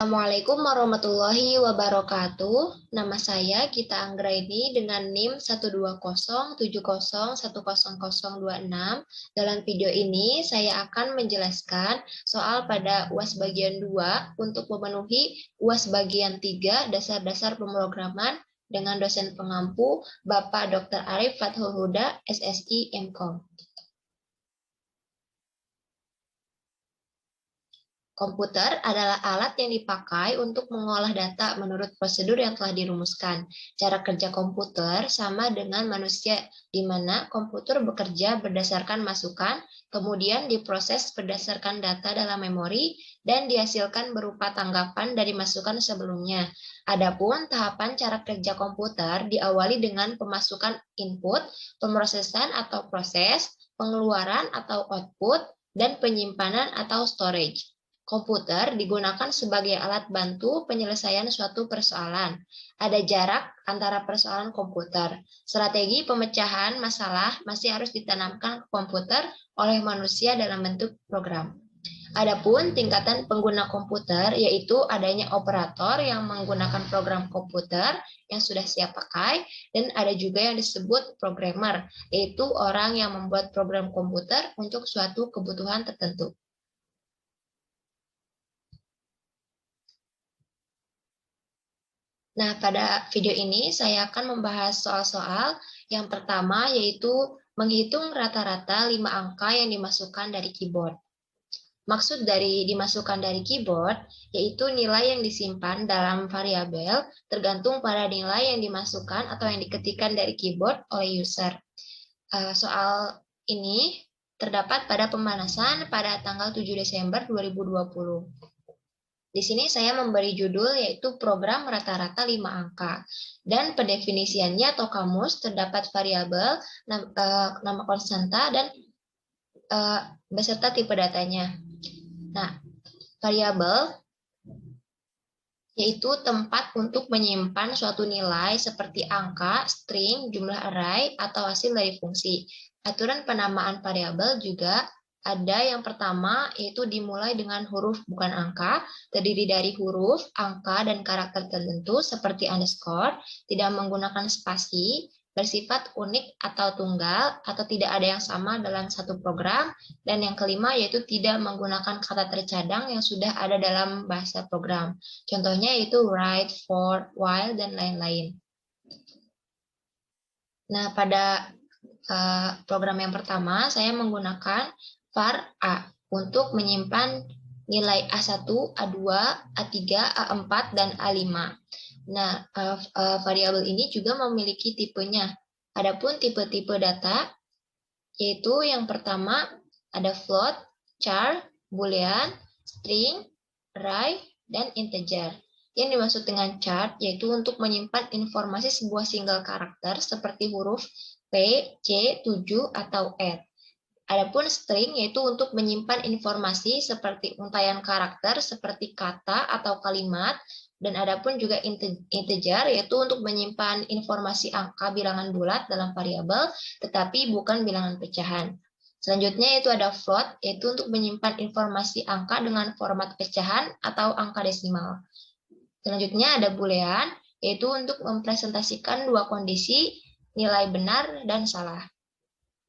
Assalamualaikum warahmatullahi wabarakatuh. Nama saya Gita Anggraini dengan NIM 12070100026. Dalam video ini saya akan menjelaskan soal pada UAS bagian 2 untuk memenuhi UAS bagian 3 dasar-dasar pemrograman dengan dosen pengampu Bapak Dr. Arif Fathul Huda, SSI MKOM. Komputer adalah alat yang dipakai untuk mengolah data menurut prosedur yang telah dirumuskan. Cara kerja komputer sama dengan manusia, di mana komputer bekerja berdasarkan masukan, kemudian diproses berdasarkan data dalam memori, dan dihasilkan berupa tanggapan dari masukan sebelumnya. Adapun tahapan cara kerja komputer diawali dengan pemasukan input, pemrosesan atau proses, pengeluaran atau output, dan penyimpanan atau storage. Komputer digunakan sebagai alat bantu penyelesaian suatu persoalan. Ada jarak antara persoalan komputer. Strategi pemecahan masalah masih harus ditanamkan ke komputer oleh manusia dalam bentuk program. Adapun tingkatan pengguna komputer yaitu adanya operator yang menggunakan program komputer yang sudah siap pakai, dan ada juga yang disebut programmer, yaitu orang yang membuat program komputer untuk suatu kebutuhan tertentu. Nah, pada video ini saya akan membahas soal-soal yang pertama, yaitu menghitung rata-rata 5 angka yang dimasukkan dari keyboard. Maksud dari dimasukkan dari keyboard, yaitu nilai yang disimpan dalam variabel tergantung pada nilai yang dimasukkan atau yang diketikkan dari keyboard oleh user. Soal ini terdapat pada pemanasan pada tanggal 7 Desember 2020. Di sini saya memberi judul yaitu program rata-rata 5 angka. Dan pendefinisiannya atau kamus terdapat variabel, nama konstanta, dan beserta tipe datanya. Nah, variabel yaitu tempat untuk menyimpan suatu nilai seperti angka, string, jumlah array, atau hasil dari fungsi. Aturan penamaan variabel juga ada yang pertama, yaitu dimulai dengan huruf bukan angka, terdiri dari huruf, angka, dan karakter tertentu seperti underscore, tidak menggunakan spasi, bersifat unik atau tunggal, atau tidak ada yang sama dalam satu program, dan yang kelima yaitu tidak menggunakan kata tercadang yang sudah ada dalam bahasa program. Contohnya yaitu write, for, while, dan lain-lain. Nah, pada program yang pertama, saya menggunakan var A untuk menyimpan nilai A1, A2, A3, A4, dan A5. Nah, variabel ini juga memiliki tipenya. Adapun tipe-tipe data, yaitu yang pertama ada float, char, boolean, string, array, dan integer. Yang dimaksud dengan char yaitu untuk menyimpan informasi sebuah single karakter seperti huruf P, C, 7, atau add. Adapun string yaitu untuk menyimpan informasi seperti untaian karakter seperti kata atau kalimat, dan adapun juga integer yaitu untuk menyimpan informasi angka bilangan bulat dalam variabel tetapi bukan bilangan pecahan. Selanjutnya yaitu ada float yaitu untuk menyimpan informasi angka dengan format pecahan atau angka desimal. Selanjutnya ada boolean yaitu untuk mempresentasikan dua kondisi nilai benar dan salah.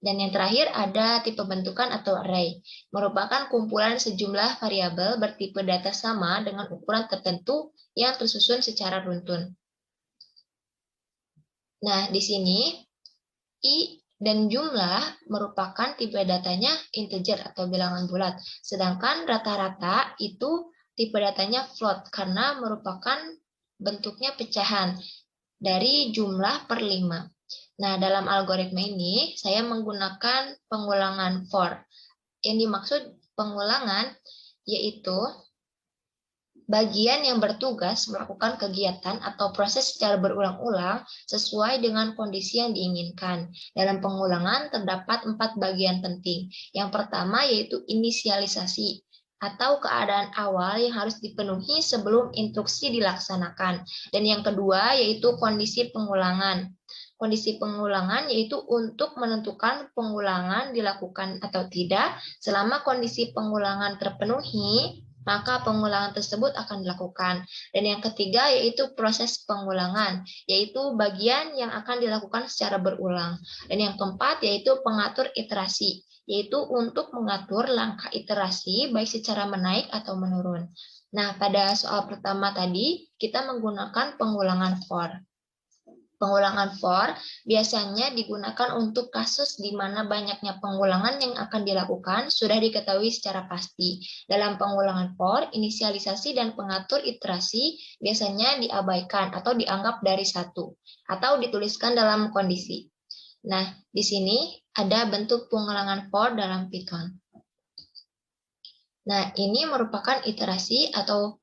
Dan yang terakhir ada tipe bentukan atau array, merupakan kumpulan sejumlah variabel bertipe data sama dengan ukuran tertentu yang tersusun secara runtun. Nah, di sini I dan jumlah merupakan tipe datanya integer atau bilangan bulat, sedangkan rata-rata itu tipe datanya float karena merupakan bentuknya pecahan dari jumlah per 5. Nah, dalam algoritma ini, saya menggunakan pengulangan for. Yang dimaksud pengulangan, yaitu bagian yang bertugas melakukan kegiatan atau proses secara berulang-ulang sesuai dengan kondisi yang diinginkan. Dalam pengulangan, terdapat 4 bagian penting. Yang pertama, yaitu inisialisasi, atau keadaan awal yang harus dipenuhi sebelum instruksi dilaksanakan. Dan yang kedua, yaitu kondisi pengulangan. Kondisi pengulangan yaitu untuk menentukan pengulangan dilakukan atau tidak. Selama kondisi pengulangan terpenuhi, maka pengulangan tersebut akan dilakukan. Dan yang ketiga yaitu proses pengulangan, yaitu bagian yang akan dilakukan secara berulang. Dan yang keempat yaitu pengatur iterasi, yaitu untuk mengatur langkah iterasi baik secara menaik atau menurun. Nah, pada soal pertama tadi kita menggunakan pengulangan for. Pengulangan for biasanya digunakan untuk kasus di mana banyaknya pengulangan yang akan dilakukan sudah diketahui secara pasti. Dalam pengulangan for, inisialisasi dan pengatur iterasi biasanya diabaikan atau dianggap dari satu, atau dituliskan dalam kondisi. Nah, di sini ada bentuk pengulangan for dalam Python. Nah, ini merupakan iterasi atau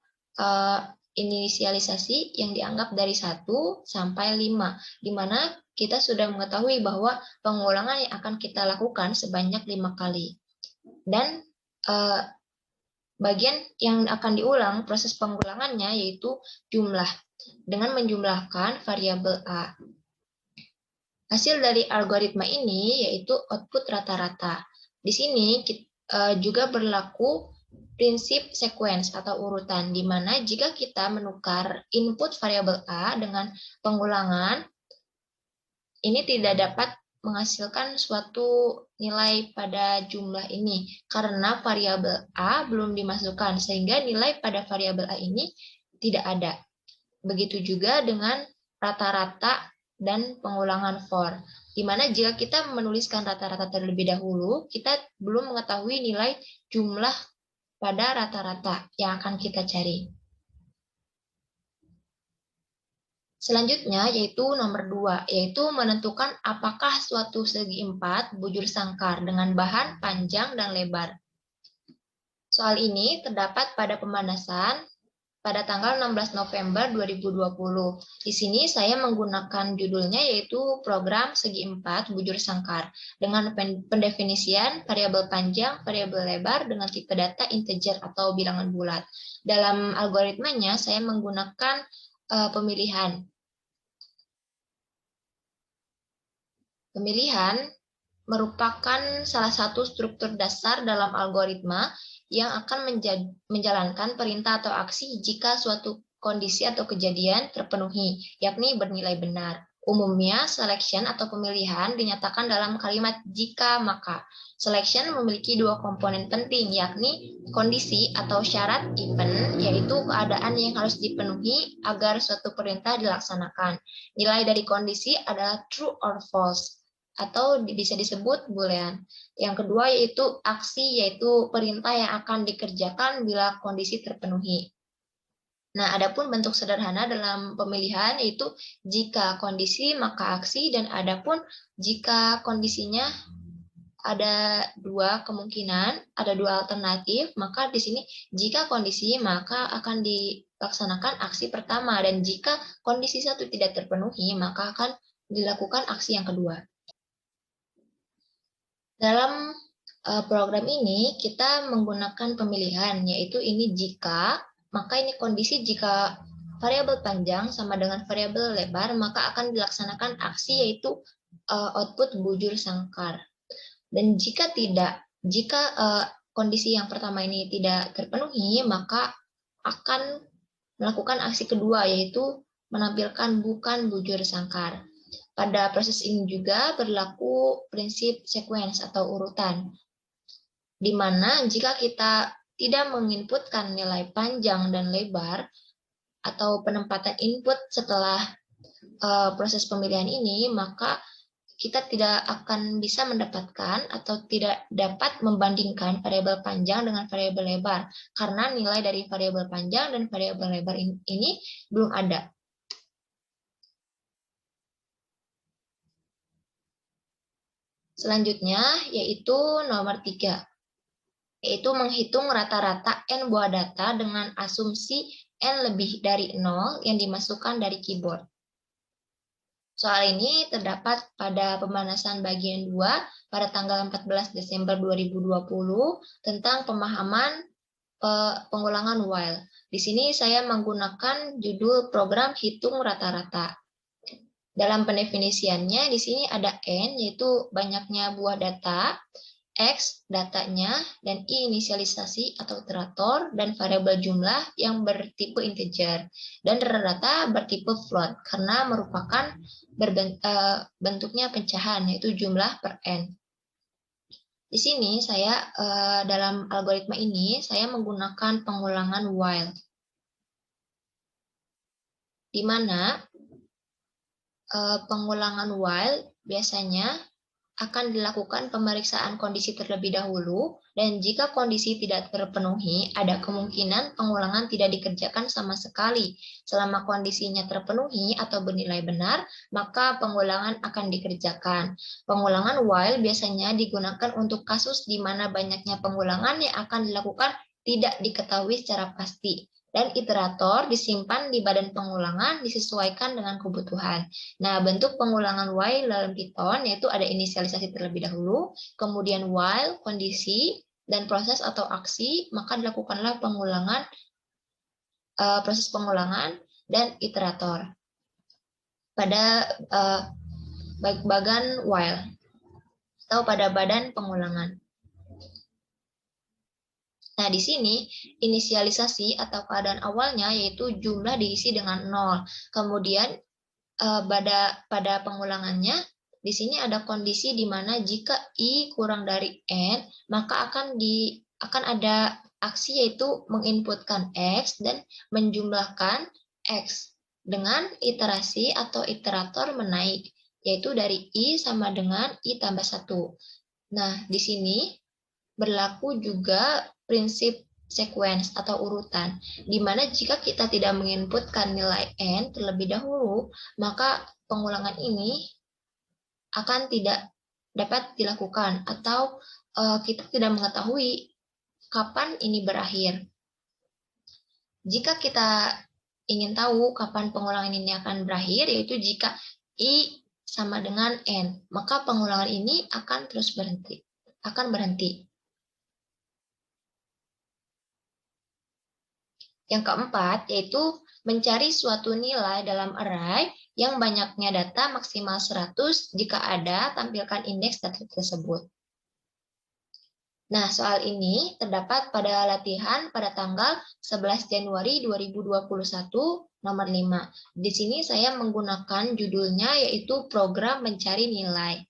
inisialisasi yang dianggap dari 1 sampai 5, di mana kita sudah mengetahui bahwa pengulangan yang akan kita lakukan sebanyak 5 kali. Dan bagian yang akan diulang proses pengulangannya yaitu jumlah, dengan menjumlahkan variabel A. Hasil dari algoritma ini yaitu output rata-rata. Di sini juga berlaku prinsip sequence atau urutan, di mana jika kita menukar input variabel A dengan pengulangan, ini tidak dapat menghasilkan suatu nilai pada jumlah ini, karena variabel A belum dimasukkan, sehingga nilai pada variabel A ini tidak ada. Begitu juga dengan rata-rata dan pengulangan for, di mana jika kita menuliskan rata-rata terlebih dahulu, kita belum mengetahui nilai jumlah pada rata-rata yang akan kita cari. Selanjutnya yaitu nomor 2, yaitu menentukan apakah suatu segi 4 bujur sangkar dengan bahan panjang dan lebar. Soal ini terdapat pada pemanasan pada tanggal 16 November 2020. Di sini saya menggunakan judulnya yaitu program segi 4 bujur sangkar dengan pendefinisian variabel panjang, variabel lebar dengan tipe data integer atau bilangan bulat. Dalam algoritmanya saya menggunakan pemilihan. Pemilihan merupakan salah satu struktur dasar dalam algoritma yang akan menjalankan perintah atau aksi jika suatu kondisi atau kejadian terpenuhi, yakni bernilai benar. Umumnya, selection atau pemilihan dinyatakan dalam kalimat jika maka. Selection memiliki dua komponen penting, yakni kondisi atau syarat event, yaitu keadaan yang harus dipenuhi agar suatu perintah dilaksanakan. Nilai dari kondisi adalah true or false, atau bisa disebut boolean. Yang kedua yaitu aksi, yaitu perintah yang akan dikerjakan bila kondisi terpenuhi. Nah, adapun bentuk sederhana dalam pemilihan yaitu jika kondisi maka aksi, dan adapun jika kondisinya ada dua kemungkinan, ada dua alternatif, maka di sini jika kondisi maka akan dilaksanakan aksi pertama, dan jika kondisi satu tidak terpenuhi maka akan dilakukan aksi yang kedua. Dalam program ini kita menggunakan pemilihan, yaitu ini jika, maka ini kondisi jika variabel panjang sama dengan variabel lebar, maka akan dilaksanakan aksi yaitu output bujur sangkar. Dan jika tidak, jika kondisi yang pertama ini tidak terpenuhi, maka akan melakukan aksi kedua yaitu menampilkan bukan bujur sangkar. Pada proses ini juga berlaku prinsip sequence atau urutan, di mana jika kita tidak menginputkan nilai panjang dan lebar atau penempatan input setelah proses pemilihan ini, maka kita tidak akan bisa mendapatkan atau tidak dapat membandingkan variabel panjang dengan variabel lebar, karena nilai dari variabel panjang dan variabel lebar ini belum ada. Selanjutnya yaitu nomor 3, yaitu menghitung rata-rata N buah data dengan asumsi N lebih dari 0 yang dimasukkan dari keyboard. Soal ini terdapat pada pemanasan bagian 2 pada tanggal 14 Desember 2020 tentang pemahaman pengulangan while. Di sini saya menggunakan judul program hitung rata-rata. Dalam pendefinisiannya di sini ada N, yaitu banyaknya buah data. X datanya, dan I inisialisasi atau iterator, dan variabel jumlah yang bertipe integer. Dan data bertipe float karena merupakan bentuknya pecahan, yaitu jumlah per N. Di sini saya dalam algoritma ini saya menggunakan pengulangan while, di mana pengulangan while biasanya akan dilakukan pemeriksaan kondisi terlebih dahulu, dan jika kondisi tidak terpenuhi, ada kemungkinan pengulangan tidak dikerjakan sama sekali. Selama kondisinya terpenuhi atau bernilai benar, maka pengulangan akan dikerjakan. Pengulangan while biasanya digunakan untuk kasus di mana banyaknya pengulangan yang akan dilakukan tidak diketahui secara pasti. Dan iterator disimpan di badan pengulangan disesuaikan dengan kebutuhan. Nah, bentuk pengulangan while dalam Python yaitu ada inisialisasi terlebih dahulu, kemudian while, kondisi, dan proses atau aksi, maka dilakukanlah pengulangan, proses pengulangan, dan iterator pada bagan while atau pada badan pengulangan. Nah, di sini inisialisasi atau keadaan awalnya yaitu jumlah diisi dengan 0. Kemudian pada pengulangannya di sini ada kondisi di mana jika I kurang dari N, maka akan ada aksi yaitu menginputkan X dan menjumlahkan X dengan iterasi atau iterator menaik, yaitu dari I sama dengan I tambah 1. Nah, di sini berlaku juga prinsip sequence atau urutan, di mana jika kita tidak menginputkan nilai N terlebih dahulu, maka pengulangan ini akan tidak dapat dilakukan atau kita tidak mengetahui kapan ini berakhir. Jika kita ingin tahu kapan pengulangan ini akan berakhir, yaitu jika I sama dengan N, maka pengulangan ini akan terus berhenti. Yang keempat, yaitu mencari suatu nilai dalam array yang banyaknya data maksimal 100 jika ada, tampilkan indeks data tersebut. Nah, soal ini terdapat pada latihan pada tanggal 11 Januari 2021, nomor 5. Di sini saya menggunakan judulnya yaitu program mencari nilai.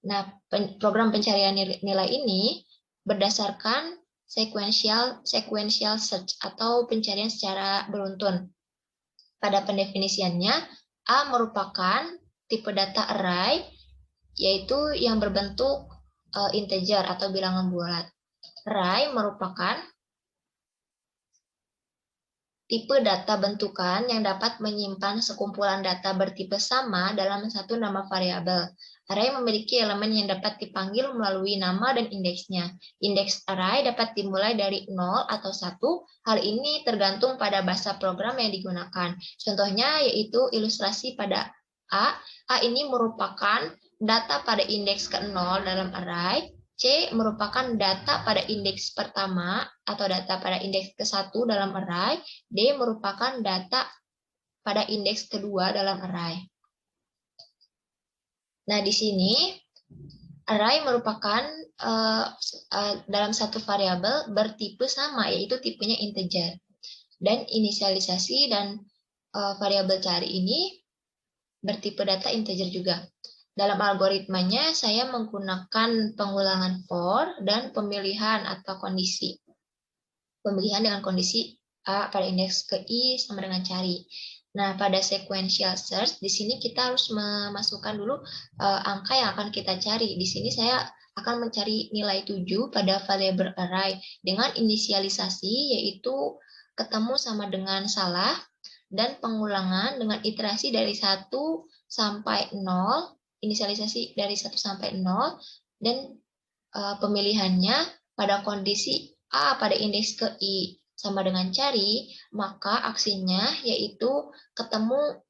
Nah, program pencarian nilai ini berdasarkan sequential search atau pencarian secara beruntun. Pada pendefinisiannya, A merupakan tipe data array, yaitu yang berbentuk integer atau bilangan bulat. Array merupakan tipe data bentukan yang dapat menyimpan sekumpulan data bertipe sama dalam satu nama variabel. Array memiliki elemen yang dapat dipanggil melalui nama dan indeksnya. Indeks array dapat dimulai dari 0 atau 1. Hal ini tergantung pada bahasa program yang digunakan. Contohnya yaitu ilustrasi pada A. A ini merupakan data pada indeks ke-0 dalam array. C merupakan data pada indeks pertama atau data pada indeks ke-1 dalam array. D merupakan data pada indeks kedua dalam array. Nah, di sini array merupakan dalam satu variabel bertipe sama, yaitu tipenya integer. Dan inisialisasi dan variabel cari ini bertipe data integer juga. Dalam algoritmanya, saya menggunakan pengulangan for dan pemilihan atau kondisi. Pemilihan dengan kondisi A pada indeks ke I sama dengan cari. Nah, pada sequential search, di sini kita harus memasukkan dulu angka yang akan kita cari. Di sini saya akan mencari nilai 7 pada variabel array dengan inisialisasi, yaitu ketemu sama dengan salah, dan pengulangan dengan iterasi dari 1 sampai 0, inisialisasi dari 1 sampai 0, dan pemilihannya pada kondisi A pada indeks ke I sama dengan cari, maka aksinya yaitu ketemu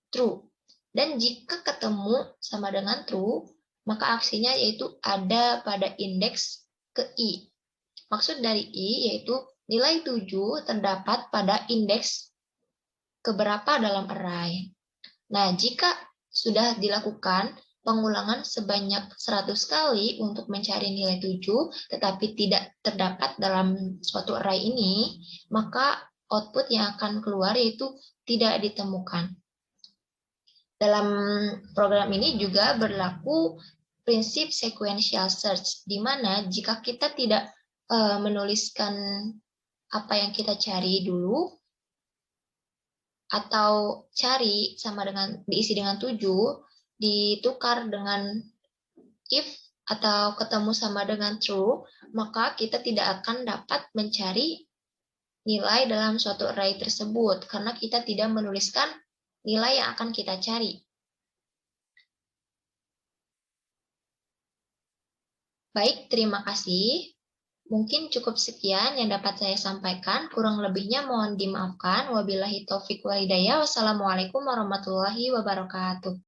true. Dan jika ketemu sama dengan true, maka aksinya yaitu ada pada indeks ke I. Maksud dari I yaitu nilai 7 terdapat pada indeks keberapa dalam array. Nah, jika sudah dilakukan pengulangan sebanyak 100 kali untuk mencari nilai 7, tetapi tidak terdapat dalam suatu array ini, maka output yang akan keluar yaitu tidak ditemukan. Dalam program ini juga berlaku prinsip sequential search, di mana jika kita tidak menuliskan apa yang kita cari dulu, atau cari sama dengan diisi dengan 7, ditukar dengan if atau ketemu sama dengan true, maka kita tidak akan dapat mencari nilai dalam suatu array tersebut karena kita tidak menuliskan nilai yang akan kita cari. Baik, terima kasih. Mungkin cukup sekian yang dapat saya sampaikan. Kurang lebihnya mohon dimaafkan. Wabillahi taufiq wal hidayah. Wassalamualaikum warahmatullahi wabarakatuh.